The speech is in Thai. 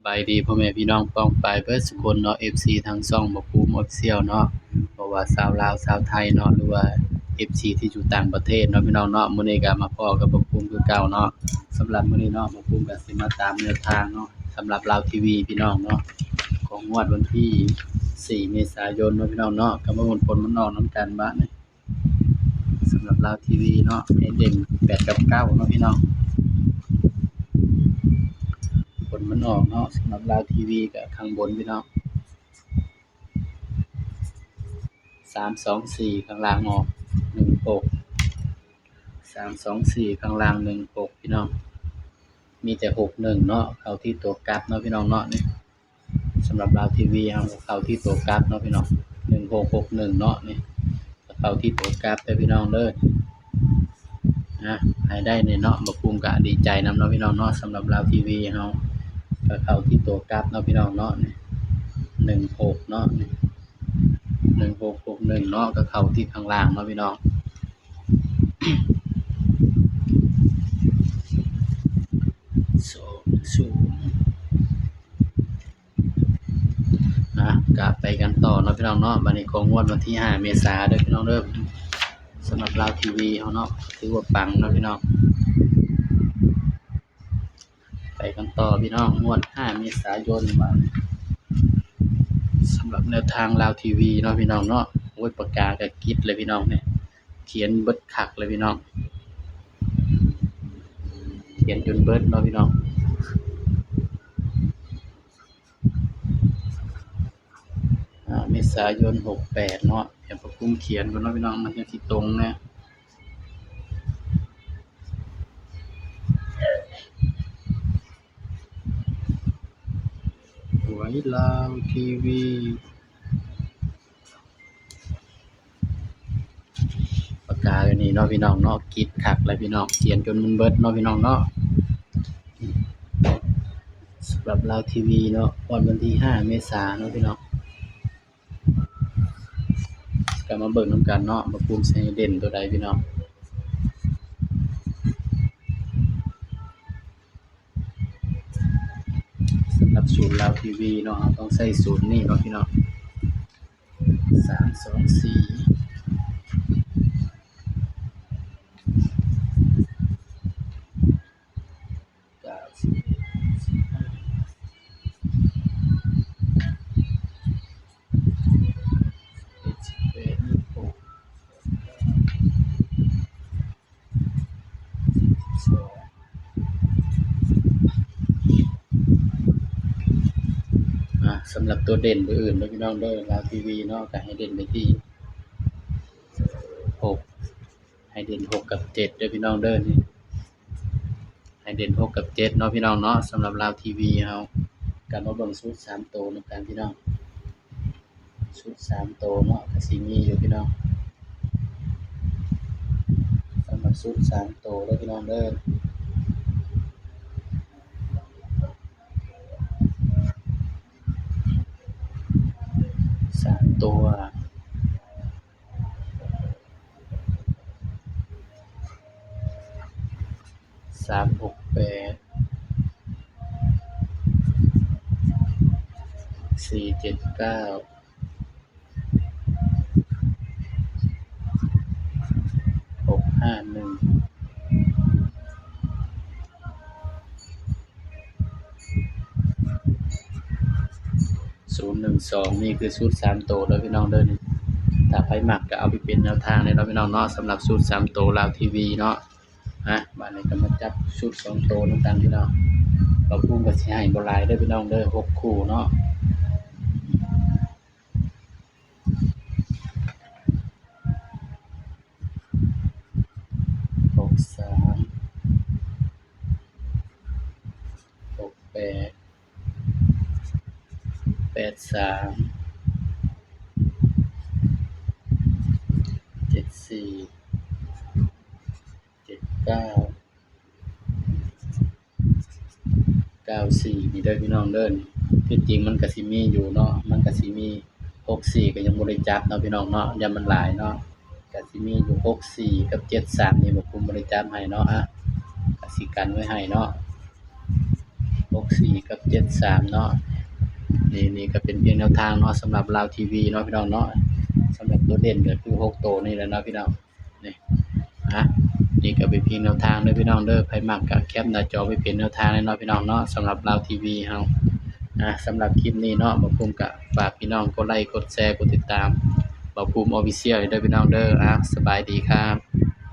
สบายดีพ่อแม่พี่น้องป้องปายเบิดสุคนเนาะ FC ทางช่องบ่ภูมิ Official เนาะบ่ว่าชาวลาวชาวไทยเนาะหรือว่า FC ที่อยู่ต่างประเทศเนาะพี่น้องเนาะมื้อนี้ก็มาพ้อกับบ่ภูมิคือเก่าเนาะสำหรับมื้อนี้เนาะบ่ภูมิก็สิมาตามแนวทางเนาะสำหรับลาวทีวีพี่น้องเนาะของงวดวันที่4เมษายนเนาะพี่น้องเนาะก็มาลุ้นผลมันออกนำกันบัดนี้สำหรับลาวทีวีเนาะให้เด่น8กับ9เนาะพี่น้อง ผลมันออกเนาะสำหรับลาวทีวีกับข้างบนพี่น้อง324ข้างล่างออก16 324ข้างล่าง16พี่น้องมีแต่61เนาะเข้าที่ตัวกลับเนาะพี่น้องเนาะนี่สำหรับลาวทีวีเฮาเข้าที่ตัวกลับเนาะพี่น้อง1661เนาะนี่เข้าที่ตัวกลับเด้อพี่น้องเด้อให้ได้เนี่ยเนาะบ่ภูมิก็ดีใจนำเนาะพี่น้องเนาะสำหรับลาวทีวีเฮาก็เข้าที่ตัวกลับเนาะพี่น้องเนาะนี่16เนาะนี่1661เนาะก็เข้าที่ข้างล่างเนาะพี่น้องก็ไปกันต่อเนาะพี่น้องเนาะบัดนี้ของงวดวันที่5เมษายนเด้อพี่น้องเด้อสำหรับลาวทีวีเฮาเนาะถือว่าปังเนาะพี่น้องไปกันต่อพี่น้องงวด5เมษายนบัดสำหรับแนวทางลาวทีวีเนาะพี่น้องเนาะโอ้ยปากกาก็กิ๊ดเลยพี่น้องเนี่ยเขียนเบิดคักเลยพี่น้องเขียนจนเบิดเนาะพี่น้องเมษายน68เนาะเดี๋ยวผมเขียนก่อนเนาะพี่น้องมันจังสิตรงนะหวยลาวทีวีปากกาอันนี้เนาะพี่น้องเนาะกิ๊ดคักเลยพี่น้องเขียนจนมันเบิดเนาะพี่น้องเนาะสำหรับลาวทีวีเนาะวันที่5เมษายนเนาะพี่น้องก็มาเบิ่งนำกันเนาะว่าภูมิสิให้เด่นตัวใดพี่น้องสำหรับสูตรลาวทีวีเนาะต้องใช้สูตรนี้เนาะพี่น้อง324สำหรับตัวเด่นตัวอื่นเด้อพี่น้องเด้อลาวทีวีเนาะก็ให้เด่นไปที่6ให้เด่น6กับ7เด้อพี่น้องเด้อนี่ให้เด่น6กับ7เนาะพี่น้องเนาะสำหรับลาวทีวีเฮาก็มาเบิ่งสูตร3ตัวนำกันพี่น้องสูตร3ตัวเนาะก็สิมีอยู่พี่น้องสำหรับสูตร3ตัวเด้อพี่น้องเด้อ3ตัว368 479 651 012นี่คือสูตร3ตัวเด้อพี่น้องเด้อนี่ถ้าไผมักก็เอาไปเป็นแนวทางเลยเนาะพี่น้องเนาะสำหรับสูตร3ตัวลาวทีวีเนาะบัดนี้ก็มาจับสูตร2ตัวนำกันพี่น้องบ่ภูมิก็สิให้บ่หลายเด้อพี่น้องเด้อ6คู่เนาะ63 68 83 74 79 94นี่เด้อพี่น้องเด้อที่จริงมันก็สิมีอยู่เนาะมันก็สิมี64ก็ยังบ่ได้จับเนาะพี่น้องเนาะอย่ามันหลายเนาะก็สิมีอยู่64กับ73นี่บ่ภูมิบ่ได้จับให้เนาะก็สิกันไว้ให้เนาะ 64กับ73เนาะนี่ก็เป็นเพียงแนวทางเนาะสำหรับลาวทีวีเนาะพี่น้องเนาะสำหรับตัวเด่นก็คือ6ตัวนี่แหละเนาะพี่น้องนี่นี่ก็เป็นเพียงแนวทางเด้อพี่น้องเด้อไผมักก็แคปหน้าจอไว้เป็นแนวทางเลยเนาะพี่น้องเนาะสำหรับลาวทีวีเฮาสำหรับคลิปนี้เนาะบ่าวภูมิก็ฝากพี่น้องกดไลค์กดแชร์กดติดตามบ่าวภูมิ Official เด้อพี่น้องเด้อสบายดีครับ